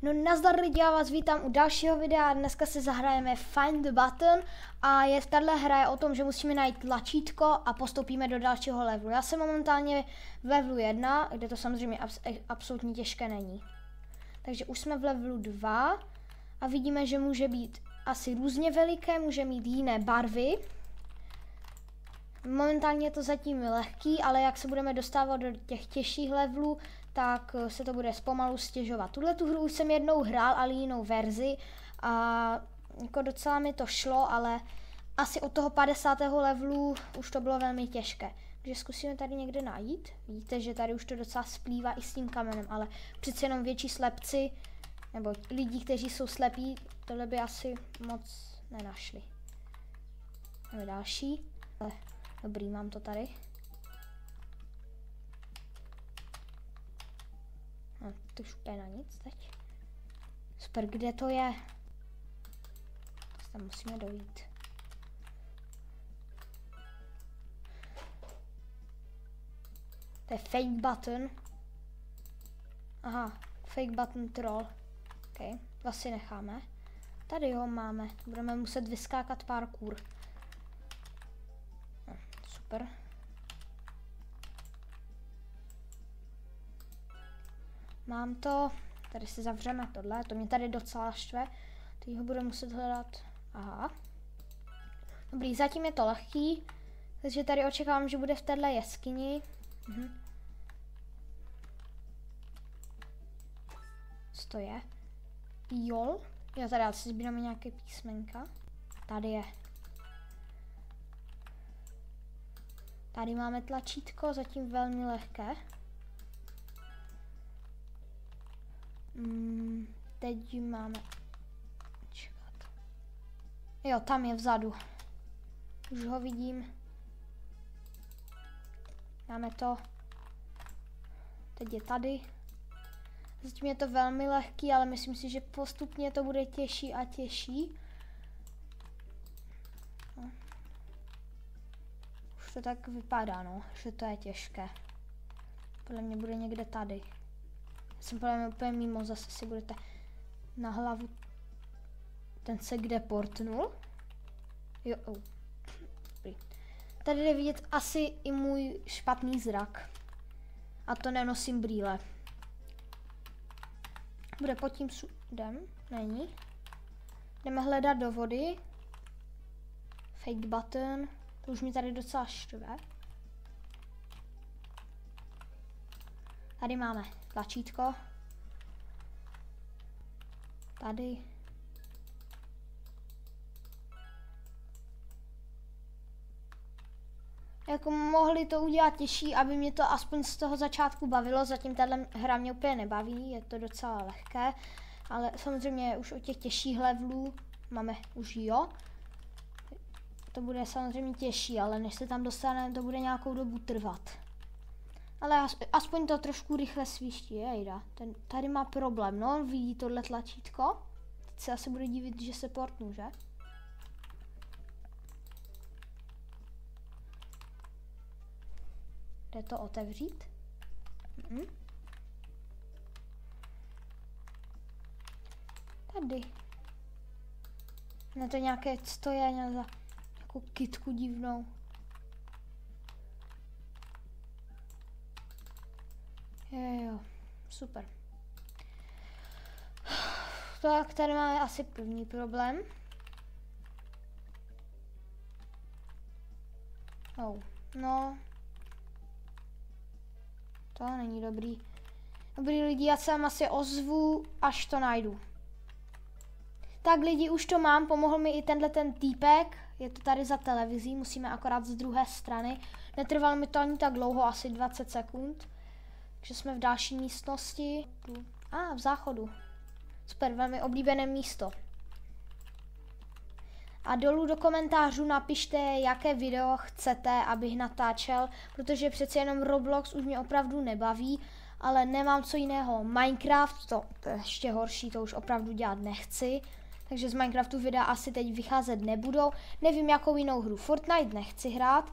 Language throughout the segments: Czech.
No nazdar lidi, já vás vítám u dalšího videa. Dneska si zahrajeme Find the Button a tahle hra je o tom, že musíme najít tlačítko a postoupíme do dalšího levelu. Já jsem momentálně v levelu 1, kde to samozřejmě absolutně těžké není. Takže už jsme v levelu 2 a vidíme, že může být asi různě veliké, může mít jiné barvy. Momentálně je to zatím lehký, ale jak se budeme dostávat do těch těžších levelů, tak se to bude zpomalu stěžovat. Tuhletu hru už jsem jednou hrál, ale jinou verzi a jako docela mi to šlo, ale asi od toho 50. levelu už to bylo velmi těžké. Takže zkusíme tady někde najít. Vidíte, že tady už to docela splývá i s tím kamenem, ale přece jenom větší slepci, nebo lidi, kteří jsou slepí, tohle by asi moc nenašli. Máme další. Dobrý, mám to tady. No, to už úplně na nic teď. Super, kde to je? Tam musíme dojít. To je fake button. Aha, fake button troll. OK, to asi necháme. Tady ho máme. Budeme muset vyskákat parkour. No, super. Mám to. Tady si zavřeme tohle. To mě tady docela štve. Teď ho budu muset hledat. Aha. Dobrý, zatím je to lehký. Takže tady očekávám, že bude v téhle jeskyni. Co to je? Jol? Jo, tady asi sbíráme nějaké písmenka. Tady je. Tady máme tlačítko, zatím velmi lehké. Teď máme... Čekat. Jo, tam je vzadu. Už ho vidím. Máme to. Teď je tady. Zatím je to velmi lehký, ale myslím si, že postupně to bude těžší a těžší. No. Už to tak vypadá, no, že to je těžké. Podle mě bude někde tady. Jsem podle mě úplně mimo, zase si budete na hlavu. Ten se kde portnul? Jo, Tady jde vidět asi i můj špatný zrak. A to nenosím brýle. Bude pod tím sudem? Není. Jdeme hledat do vody. Fake button. To už mi tady docela štve. Tady máme tlačítko. Tady. Jako mohli to udělat těžší, aby mě to aspoň z toho začátku bavilo. Zatím tahle hra mě úplně nebaví, je to docela lehké. Ale samozřejmě už od těch těžších levelů máme už jo. To bude samozřejmě těžší, ale než se tam dostaneme, to bude nějakou dobu trvat. Ale aspoň to trošku rychle svíští, jejda. Tady má problém, no, vidí tohle tlačítko. Teď se asi bude divit, že se portnu, že? Jde to otevřít? Tady. No to nějaké, co to je, nějakou kytku divnou. Jo, super. Tak, tady máme asi první problém. No. To není dobrý. Dobrý lidi, já se vám asi ozvu, až to najdu. Tak lidi, už to mám, pomohl mi i ten týpek. Je to tady za televizí, musíme akorát z druhé strany. Netrvalo mi to ani tak dlouho, asi 20 sekund. Takže jsme v další místnosti. V záchodu. Super, velmi oblíbené místo. A dolů do komentářů napište, jaké video chcete, abych natáčel, protože přece jenom Roblox už mě opravdu nebaví, ale nemám co jiného. Minecraft, to je ještě horší, to už opravdu dělat nechci. Takže z Minecraftu videa asi teď vycházet nebudou. Nevím, jakou jinou hru. Fortnite nechci hrát.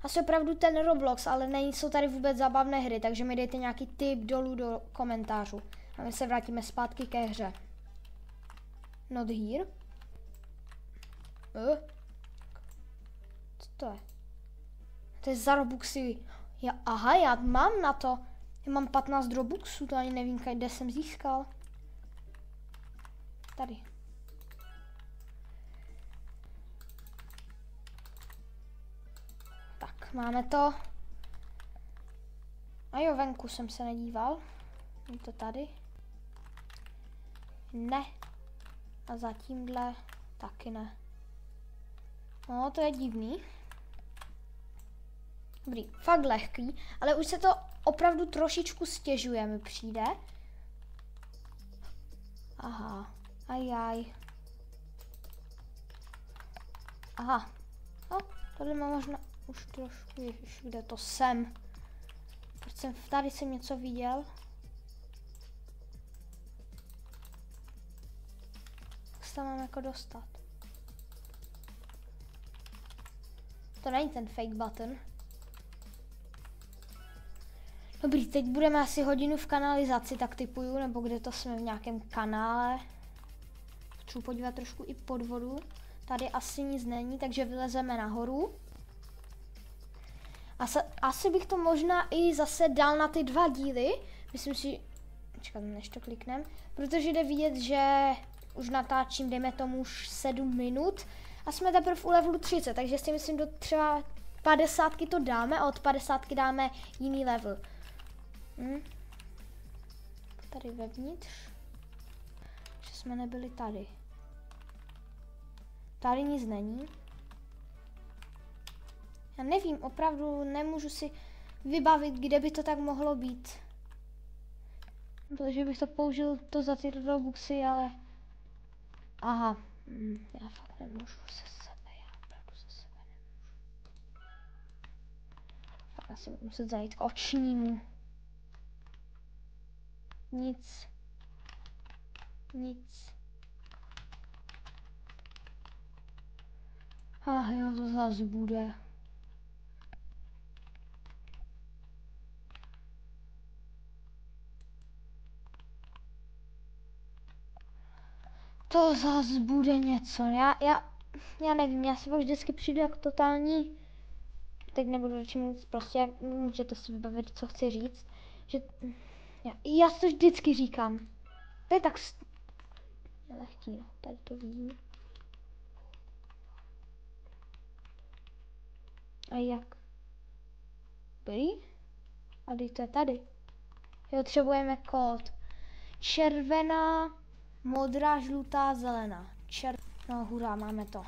Asi opravdu ten Roblox, ale nejsou tady vůbec zábavné hry, takže mi dejte nějaký tip dolů do komentářů. A my se vrátíme zpátky ke hře. Not here. Co to je? To je za Robuxy. Aha, já mám na to. Já mám 15 Robuxů, to ani nevím, kde jsem získal. Tady. Tak, máme to. A jo, venku jsem se nedíval. Je to tady? Ne. A za tímhle taky ne. No, to je divný. Dobrý, fakt lehký, ale už se to opravdu trošičku stěžuje, mi přijde. Aha, ajaj. Aha, no, tady mám možná už trošku, ježiš, kde to jsem? Proč tady jsem něco viděl? Jak se tam mám jako dostat? To není ten fake button. Dobrý, teď budeme asi hodinu v kanalizaci, tak typuju, nebo kde to jsme v nějakém kanále. Chci podívat trošku i pod vodu. Tady asi nic není, takže vylezeme nahoru. Asi bych to možná i zase dal na ty 2 díly. Myslím si, počkat, než to kliknem, protože jde vidět, že už natáčím, dejme tomu už 7 minut a jsme teprve u levelu 30, takže si myslím, do třeba 50 to dáme a od 50 dáme jiný level. Tady vevnitř, že jsme nebyli tady. Tady nic není. Já nevím, opravdu nemůžu si vybavit, kde by to tak mohlo být. Protože bych to použil to za ty Robuxy, ale... Aha, já fakt nemůžu se sebe, já opravdu se sebe nemůžu. Fakt asi budu muset zajít k očnímu. Nic. Jo, to zase bude. To zase bude něco. Já nevím, já si pak vždycky přijdu jako totální. Teď nebudu radši mít, prostě můžete si vybavit, co chci říct. Že já to vždycky říkám. To je tak lehký, no. Tady to vidím. A jak? Dobrý? A teď to je tady. Potřebujeme kód. Červená, modrá, žlutá, zelená. No hurá, máme to.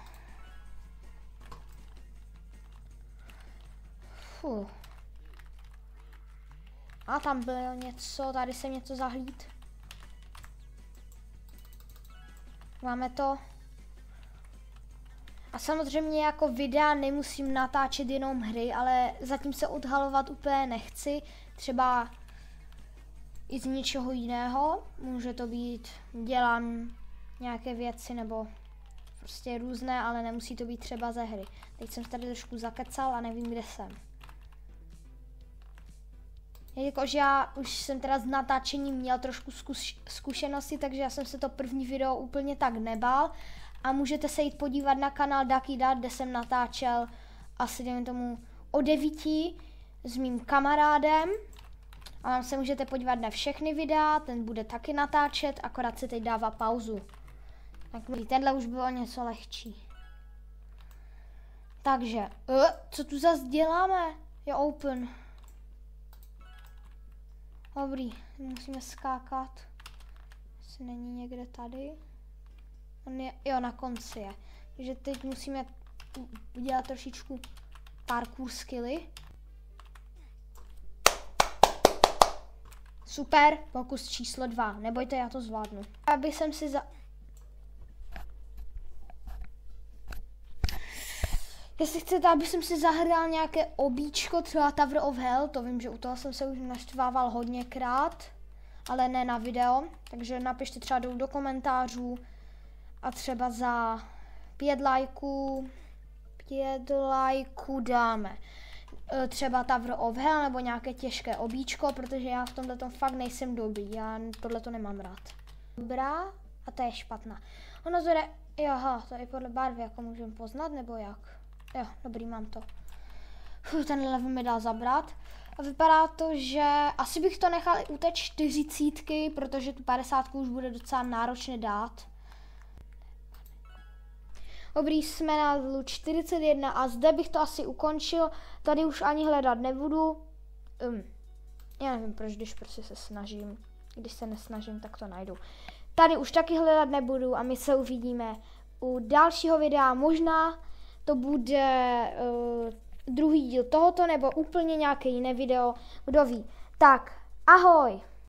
A tam bylo něco, tady jsem něco zahlíd. Máme to. A samozřejmě jako videa nemusím natáčet jenom hry, ale zatím se odhalovat úplně nechci. Třeba i z něčeho jiného. Může to být, dělám nějaké věci nebo prostě různé, ale nemusí to být třeba ze hry. Teď jsem tady trošku zakecal a nevím, kde jsem. Jakože já už jsem teda s natáčením měl trošku zkušenosti, takže já jsem se to první video úplně tak nebál. A můžete se jít podívat na kanál Ducky Dad, kde jsem natáčel asi dejme tomu o 9 s mým kamarádem. A tam se můžete podívat na všechny videa, ten bude taky natáčet, akorát se teď dává pauzu. Tak tenhle už bylo něco lehčí. Takže, co tu zase děláme? Je open. Dobrý, musíme skákat. Jestli není někde tady. On je, jo, na konci je. Takže teď musíme udělat trošičku parkour skilly. Super, pokus číslo 2. Nebojte, já to zvládnu. Abych jsem si Jestli chcete, abych si zahrál nějaké obíčko, třeba Tower of Hell, to vím, že u toho jsem se už naštvával hodněkrát, ale ne na video, takže napište třeba dolů do komentářů a třeba za 5 lajků dáme třeba Tower of Hell nebo nějaké těžké obíčko, protože já v tomhle fakt nejsem dobrý, já tohleto nemám rád. Dobrá, a ta je špatná. Ono zode, aha, to je podle barvy, jako můžeme poznat, nebo jak? Jo, dobrý, mám to. Ten level mi dá zabrat. A vypadá to, že asi bych to nechal i u té 40, protože tu 50 už bude docela náročné dát. Dobrý, jsme na levelu 41 a zde bych to asi ukončil. Tady už ani hledat nebudu. Já nevím proč, když prostě se snažím. Když se nesnažím, tak to najdu. Tady už taky hledat nebudu a my se uvidíme u dalšího videa. Možná to bude druhý díl tohoto nebo úplně nějaké jiné video. Kdo ví. Tak, ahoj!